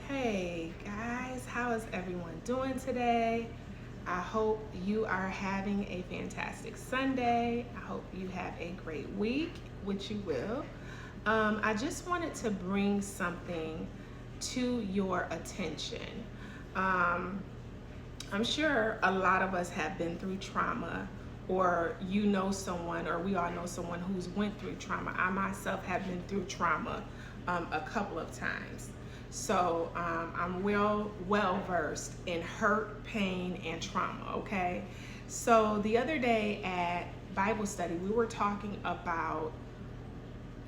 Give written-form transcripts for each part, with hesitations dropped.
Hey guys, how is everyone doing today? I hope you are having a fantastic Sunday. I hope you have a great week, which you will. I just wanted to bring something to your attention. Um, I'm sure a lot of us have been through trauma, or you know someone, or we all know someone who's went through trauma. I myself have been through trauma a couple of times. So I'm well versed in hurt, pain, and trauma. Okay. So the other day at Bible study, we were talking about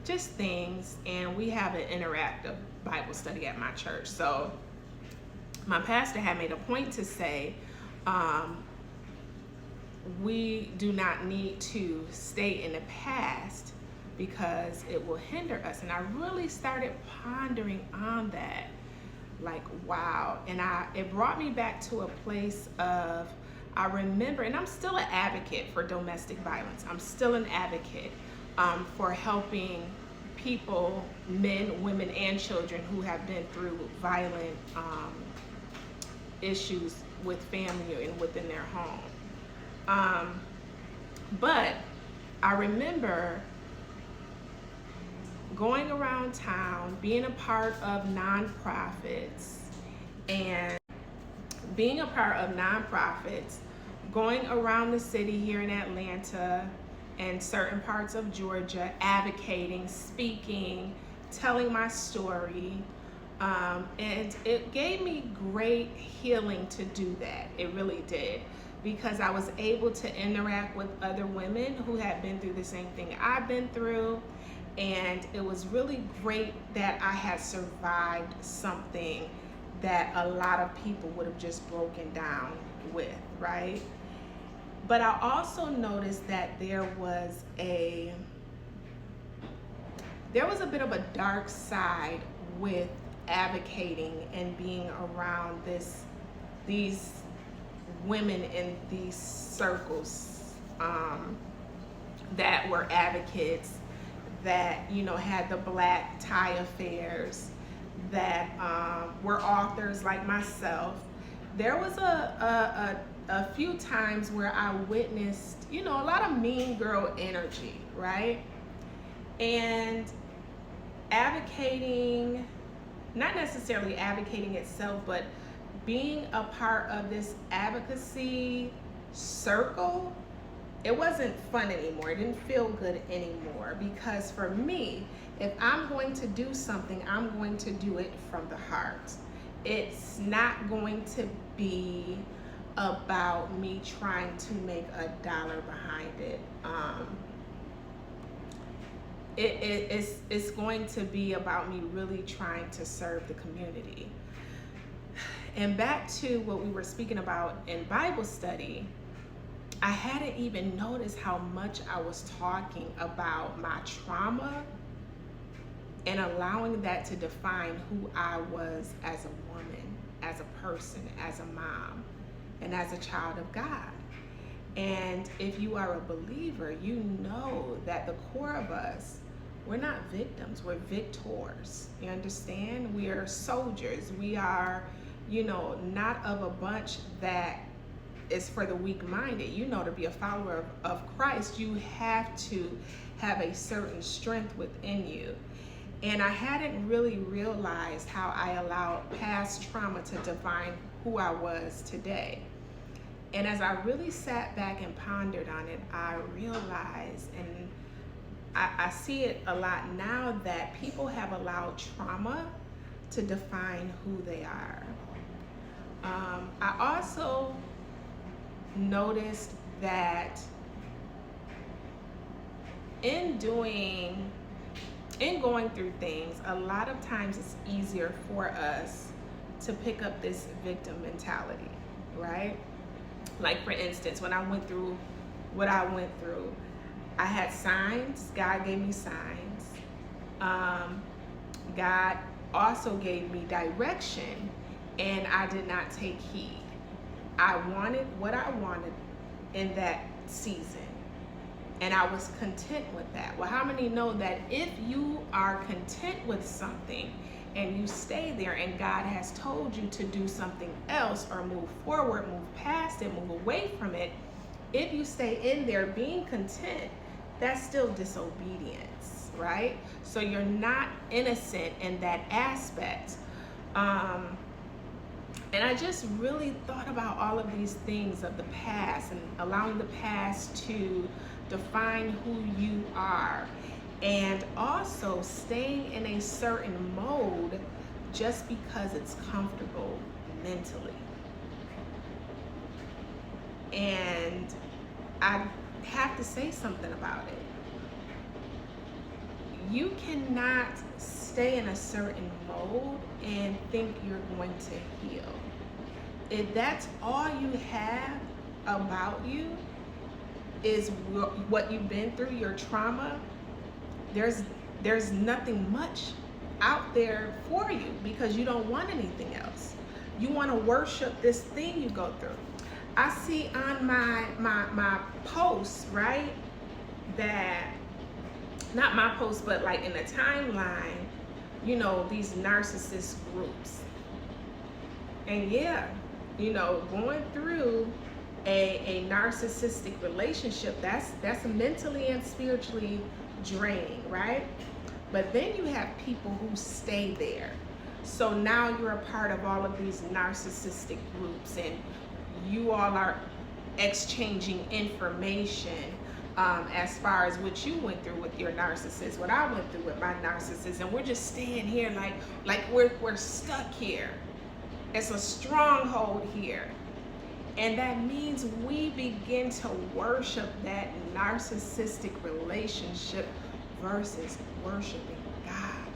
just things, and we have an interactive Bible study at my church. So my pastor had made a point to say, um, we do not need to stay in the past because it will hinder us. And I really started pondering on that. Like, wow. And it brought me back to a place of, I remember, and I'm still an advocate for domestic violence. I'm still an advocate for helping people, men, women, and children who have been through violent issues with family and within their home. But I remember going around town, being a part of nonprofits, and going around the city here in Atlanta and certain parts of Georgia, advocating, speaking, telling my story. And it gave me great healing to do that. It really did. Because I was able to interact with other women who had been through the same thing I've been through. And it was really great that I had survived something that a lot of people would have just broken down with, right? But I also noticed that there was a bit of a dark side with advocating and being around these women in these circles that were advocates, that had the black tie affairs, that were authors like myself. There was a few times where I witnessed a lot of mean girl energy, right? And advocating, not necessarily advocating itself, but being a part of this advocacy circle, it wasn't fun anymore. It didn't feel good anymore, because for me, if I'm going to do something, I'm going to do it from the heart. It's not going to be about me trying to make a dollar behind it. It's going to be about me really trying to serve the community. And back to what we were speaking about in Bible study, I hadn't even noticed how much I was talking about my trauma and allowing that to define who I was as a woman, as a person, as a mom, and as a child of God. And if you are a believer, you know that the core of us, we're not victims, we're victors. You understand? We are soldiers. We are, not of a bunch that is for the weak-minded. To be a follower of Christ, you have to have a certain strength within you. And I hadn't really realized how I allowed past trauma to define who I was today. And as I really sat back and pondered on it, I realized, and I see it a lot now, that people have allowed trauma to define who they are. I also noticed that in going through things, a lot of times it's easier for us to pick up this victim mentality, right? Like, for instance, when I went through what I went through, I had signs. God gave me signs. God also gave me direction, and I did not take heed. I wanted what I wanted in that season, and I was content with that. Well, how many know that if you are content with something and you stay there, and God has told you to do something else or move forward, move past it, move away from it, if you stay in there being content, that's still disobedience, right? So you're not innocent in that aspect. And I just really thought about all of these things of the past and allowing the past to define who you are, and also staying in a certain mode just because it's comfortable mentally. And I have to say something about it. You cannot stay in a certain mode and think you're going to heal. If that's all you have about you is what you've been through, your trauma, there's nothing much out there for you, because you don't want anything else. You want to worship this thing you go through. I see on my posts, right, that, not my posts, but like in the timeline, you know, these narcissist groups. And yeah, you know, going through a narcissistic relationship, that's mentally and spiritually draining, right? But then you have people who stay there. So now you're a part of all of these narcissistic groups, and you all are exchanging information as far as what you went through with your narcissist, what I went through with my narcissist, and we're just staying here like we're stuck here. It's a stronghold here. And that means we begin to worship that narcissistic relationship versus worshiping God.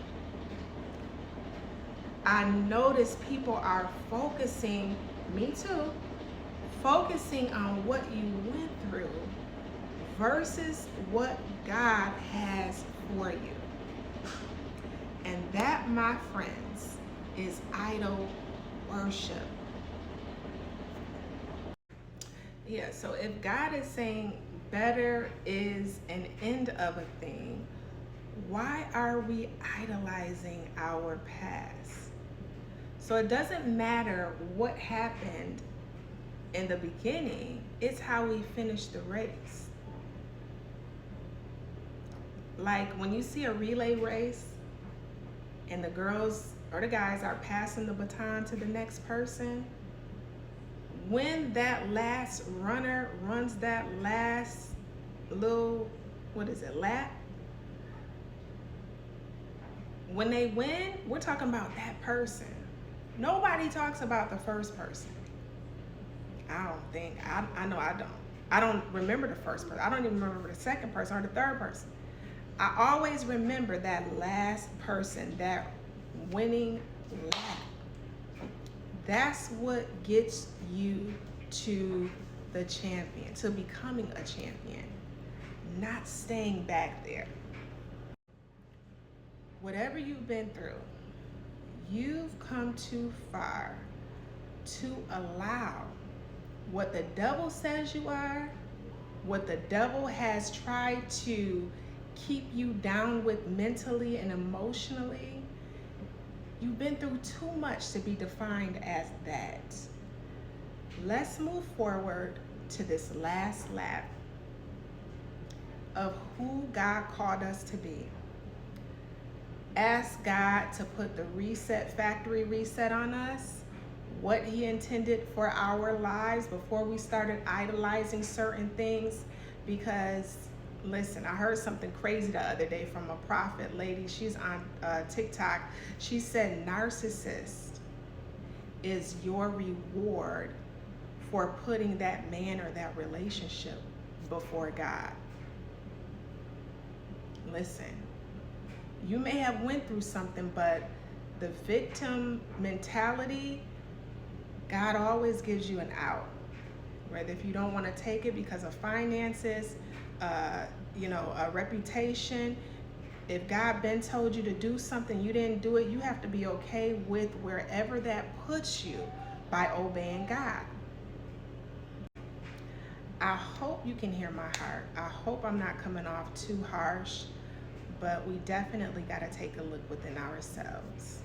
I notice people are focusing, me too, focusing on what you went through versus what God has for you. And that, my friends, is idol worship. Yeah, so if God is saying better is an end of a thing, why are we idolizing our past? So it doesn't matter what happened in the beginning, it's how we finish the race. Like when you see a relay race and the girls or the guys are passing the baton to the next person, when that last runner runs that last little, lap, when they win, we're talking about that person. Nobody talks about the first person. I don't think, I know I don't. I don't remember the first person. I don't even remember the second person or the third person. I always remember that last person, that winning lap. That's what gets you to the champion, to becoming a champion, not staying back there. Whatever you've been through, you've come too far to allow what the devil says you are, what the devil has tried to keep you down with mentally and emotionally. You've been through too much to be defined as that. Let's move forward to this last lap of who God called us to be. Ask God to put the factory reset on us, what He intended for our lives before we started idolizing certain things. Because listen, I heard something crazy the other day from a prophet lady. She's on TikTok. She said narcissist is your reward for putting that man or that relationship before God. Listen, you may have went through something, but the victim mentality, God always gives you an out. Whether if you don't want to take it because of finances, a reputation, if God been told you to do something, you didn't do it, you have to be okay with wherever that puts you by obeying God. I hope you can hear my heart. I hope I'm not coming off too harsh, but we definitely got to take a look within ourselves.